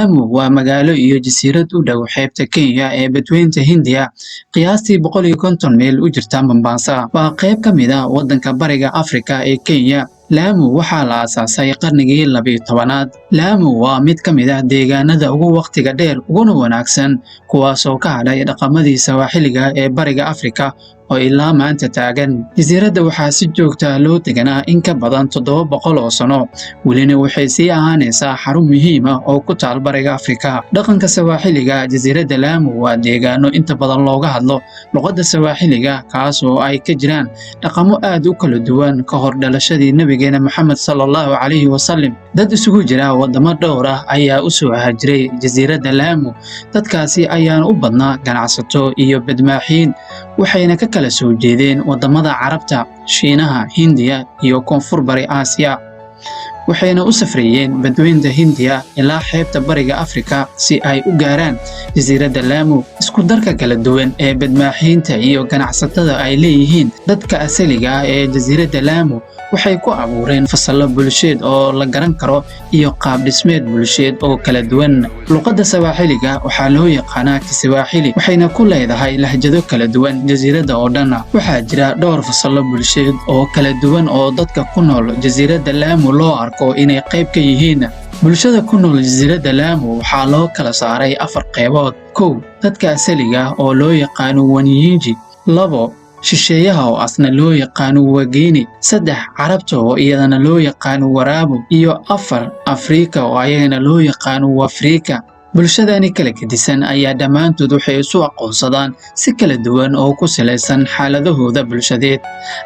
Lamu waa magaalo iyo jasiirad u dhow xeebta Kenya ee Badweynta Hindiya, qiyaastii 150 mayl u jirta Mombasa. Waa qayb ka mid ah waddanka Bariga Afrika ee Kenya. Lamu waxaa la aasaasay qarnigii 12aad. Lamu waa mid ka mid ah deegaanada ugu waqtiga dheer uguna wanaagsan, kuwaasoo ka hadhay dhaqamadii Sawaaxiliga ee Bariga Afrika oo ilaa maanta taagan. Jasiiradda waxaa si joogta ah loo deganaa in ka badan 700 oo sano, welina waxay sii ahaanaysaa xarun muhiim ah oo ku taal Bariga Afrika. Dhaqanka Sawaaxiliga, jasiiradda Lamu waa deegaano inta badan looga hadlo luqadda Sawaaxiliga, kaas oo ay ka jiraan dhaqamo aad u kala duwan ka hor dhalashadii Nabigeena Maxamed sallallahu calayhi wasallam. Dad isugu jira wadamo dhowr ah ayaa u soo haajiray jasiiradda Lamu. Dadkaasi ayaan u badnaa ganacsato iyo badmaaxiin, waxayna ka kala soo jeedeen wadamada Carabta, Shiinaha, Hindiya iyo Koonfur Bari Aasiya. Waxayna u safrayeen Badweynta Hindiya ilaa xeebta Bariga Afrika si ay u gaaraan jasiiradda Lamu. Isku darka kala duwan ee badmaaxiinta iyo ganacsatada ay leeyihiin dadka asaliga ah ee jasiiradda Lamu waxay ku abuureen fasallo bulsheed oo la garan karo iyo qaab dhismeed bulsheed oo kala duwan. Luqadda Sawaaxiliga waxaa loo yaqaanaa Kiswahili, waxayna ku leedahay lahjado kala duwan jasiiradda oo dhan. Waxaa jira dhowr fasallo bulsheed oo kala duwan oo dadka ku nool jasiiradda Lamu loo arko inay qayb ka yihiin. Bulshada ku nool jasiiradda Lamu waxaa loo kala saaray 4 qaybood. 1. Dadka asaliga ah oo loo yaqaano Wanyinji. 2. Shisheeyaha oo asna loo yaqaano Wageni. 3. Carabta oo iyadana loo yaqaano Warabu. iyo 4. Afrika oo ayagana loo yaqaano Wafrika. Bulshadani kala gedisan ayaa dhammaantood waxay isu aqoonsadaan si kala duwan oo ku salaysan xaaladahooda bulshadeed.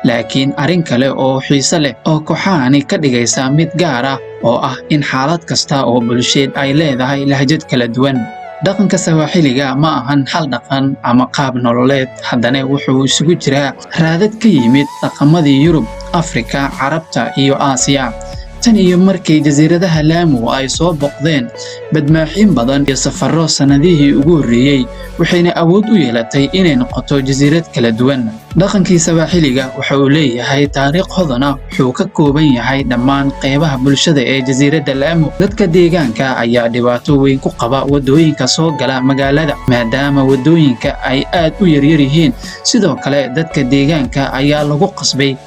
Laakiin arrin kale oo xiiso leh oo kooxahani ka dhigaysa mid gaar ah oo ah in xaalad kasta oo bulsheed ay leedahay lahjad kala duwan. Dhaqanka Sawaaxiliga ma ahan hal dhaqan ama qaab nololeed, haddana wuxuu isugu jiraa raadad ka yimid dhaqamadii Yurub, Afrika, Carabta iyo Aasiya. Tan iyo markii jasiiradaha Lamu ay soo boqdeen badmaaxiin badan iyo safarro sanadihii ugu horreeyay, waxayna awood u yeelatay inay noqoto jasiirad kala duwan. Dhaqankii Sawaaxiliga waxa uu leeyahay taariikh hodan ah, wuxuu ka kooban yahay dhammaan qaybaha bulshada ee jasiiradda Lamu. Dadka deegaanka ayaa dhibaato weyn ku qaba wadooyinka soo gala magaalada, maadaama wadooyinka ay aad u yaryar yihiin. Sidoo kale, dadka deegaanka ayaa lagu qasbay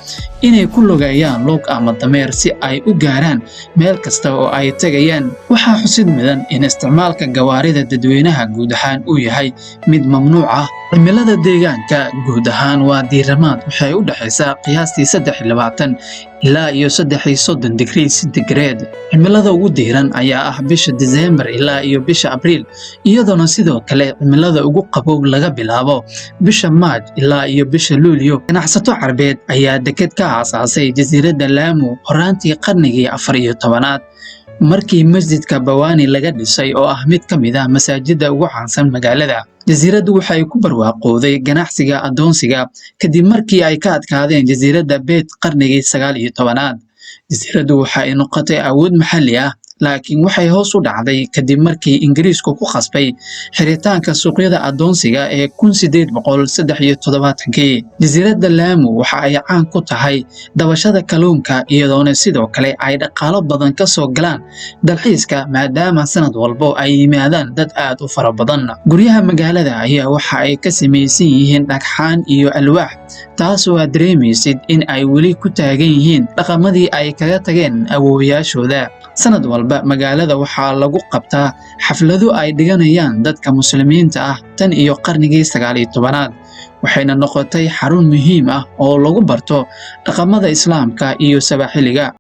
inay ku lugeeyaan lug ama dameer si ay u gaaraan meel kasta oo ay tagayaan. Waxaa xusid mudan in isticmaalka gawaarida dadweynaha guud ahaan uu yahay mid mamnuuc ah. Cimilada deegaanka guud ahaan waa diiramaad, waxay u dhaxaysaa qiyaastii 23 ilaa iyo 33 digrii centigrade. Cimilada ugu diiran ayaa ah bisha Diseembar ilaa iyo bisha Abriil, iyadoona sidoo kale cimilada ugu qabow laga bilaabo bisha Maaj ilaa iyo bisha Luulyo. Ganacsato Carbeed ayaa deked ka aasaasay jasiiradda Lamu horaantii qarnigii 14aad, markii masjidka Bawani laga dhisay oo ah mid ka mid ah masaajidda ugu caansan magaalada. Jasiiraddu waxay ku barwaaqowday ganacsiga adoonsiga kadib markii ay ka adkaadeen jasiiradda Beed qarnigii 19aad. Jasiiraddu waxay noqotay awood maxalli ah, laakiin waxay hoos u dhacday kadib markii Ingiriisku ku khasbay xiritaanka suuqyada adoonsiga ee 1873. Jasiiradda Lamu waxa ay caan ku tahay dabashada kalluunka, iyadoona sidoo kale ay dhaqaalo badan ka soo galaan dalxiiska, maadaama sanad walba ay yimaadaan dad aad u fara badan. Guryaha magaalada ayaa waxa ay ka samaysan yihiin dhagxaan iyo alwaax, taasoo aad dareemaysid in ay weli ku taagan yihiin dhaqamadii ay kaga tageen awoowayaashooda. Sanad walba magaalada waxaa lagu qabtaa xaflado ay dhiganayaan dadka Muslimiinta ah tan iyo qarnigii 19aad, waxayna noqotay xarun muhiim ah oo lagu barto dhaqamada Islaamka iyo Sawaaxiliga.